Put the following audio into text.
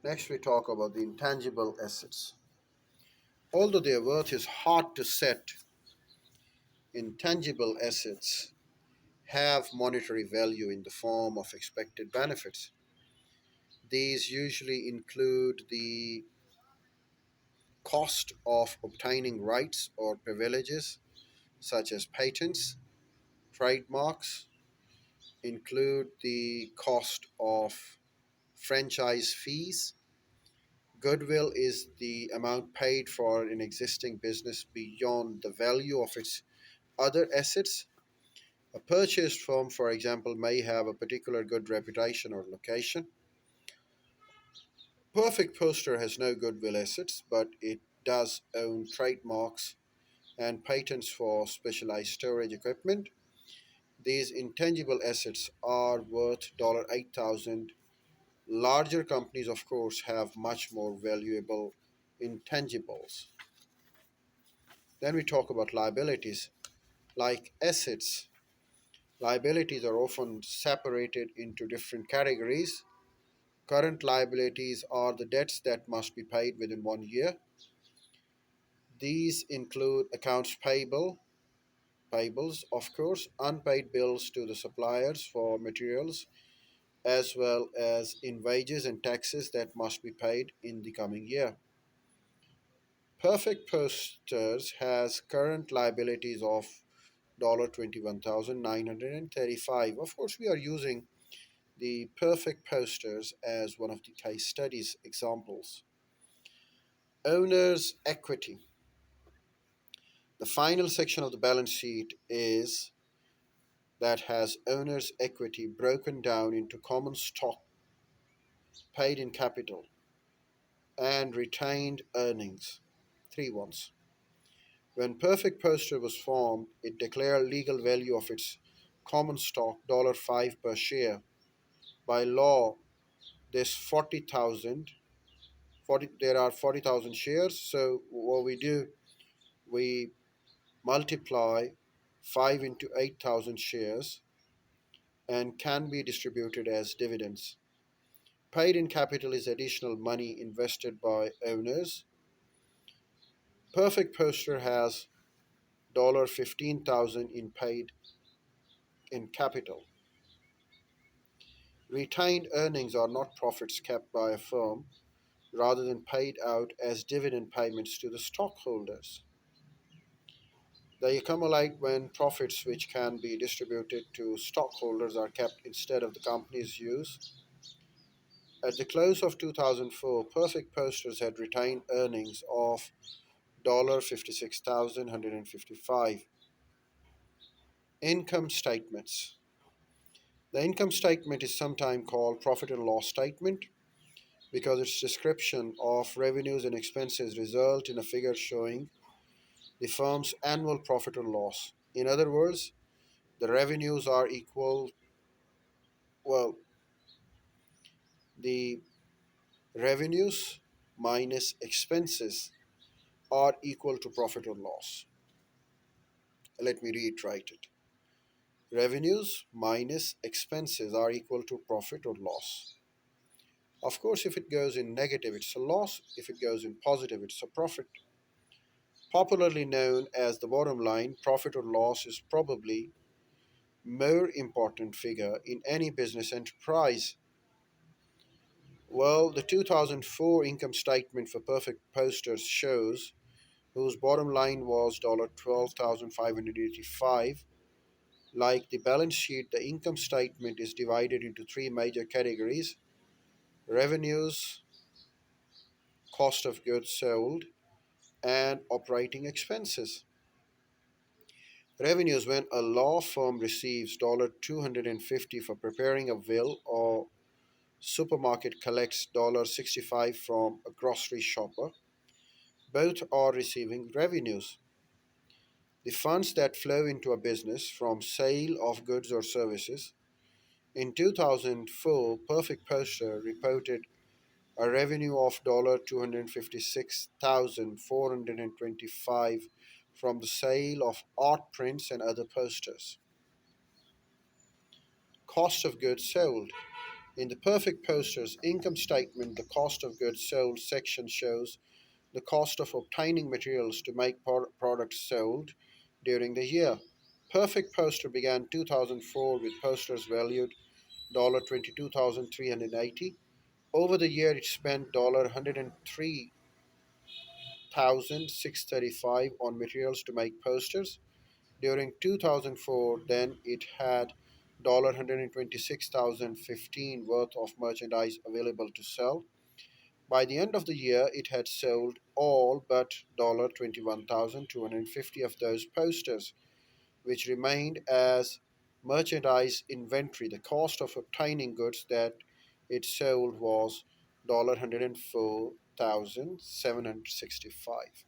Next, we talk about the intangible assets. Although their worth is hard to set, intangible assets have monetary value in the form of expected benefits. These usually include the cost of obtaining rights or privileges, such as patents, trademarks, include the cost of franchise fees. Goodwill is the amount paid for an existing business beyond the value of its other assets. A purchased firm, for example, may have a particular good reputation or location. Perfect Poster has no goodwill assets, but it does own trademarks and patents for specialized storage equipment. These intangible assets are worth $8,000. Larger companies, of course, have much more valuable intangibles. Then we talk about liabilities. Like assets, liabilities are often separated into different categories. Current liabilities are the debts that must be paid within 1 year. These include accounts payables, of course, unpaid bills to the suppliers for materials, as well as in wages and taxes that must be paid in the coming year. Perfect Posters has current liabilities of $21,935. Of course, we are using the Perfect Posters as one of the case studies examples. Owner's equity. The final section of the balance sheet is that has owner's equity broken down into common stock paid in capital and retained earnings. Three ones. When Perfect Poster was formed, it declared legal value of its common stock $5 per share. By law, this 40, there are 40,000 shares. So what we do, we multiply 5 into 8,000 shares and can be distributed as dividends. Paid in capital is additional money invested by owners. Perfect Poster has 15,000 in paid in capital. Retained earnings are not profits kept by a firm, rather than paid out as dividend payments to the stockholders. They accumulate when profits which can be distributed to stockholders are kept instead of the company's use. At the close of 2004, Perfect Posters had retained earnings of 56,155. Income statements. The income statement is sometimes called profit and loss statement because its description of revenues and expenses result in a figure showing the firm's annual profit or loss. In other words, the revenues are equal, well, the revenues minus expenses are equal to profit or loss. Let me reiterate it. Revenues minus expenses are equal to profit or loss. Of course, if it goes in negative, it's a loss. If it goes in positive, it's a profit. Popularly known as the bottom line, profit or loss is probably more important figure in any business enterprise. Well, the 2004 income statement for Perfect Posters shows whose bottom line was 12,585. Like the balance sheet, the income statement is divided into three major categories: revenues, cost of goods sold, and operating expenses. Revenues: when a law firm receives $250 for preparing a will, or supermarket collects $65 from a grocery shopper, both are receiving revenues. The funds that flow into a business from sale of goods or services. In 2004, Perfect Poster reported a revenue of $256,425 from the sale of art prints and other posters. Cost of goods sold. In the Perfect Posters income statement, the cost of goods sold section shows the cost of obtaining materials to make products sold during the year. Perfect Poster began 2004 with posters valued $22,380. Over the year, it spent $103,635 on materials to make posters. During 2004, then it had $126,015 worth of merchandise available to sell. By the end of the year, it had sold all but $21,250 of those posters, which remained as merchandise inventory. The cost of obtaining goods that it sold was $104,765.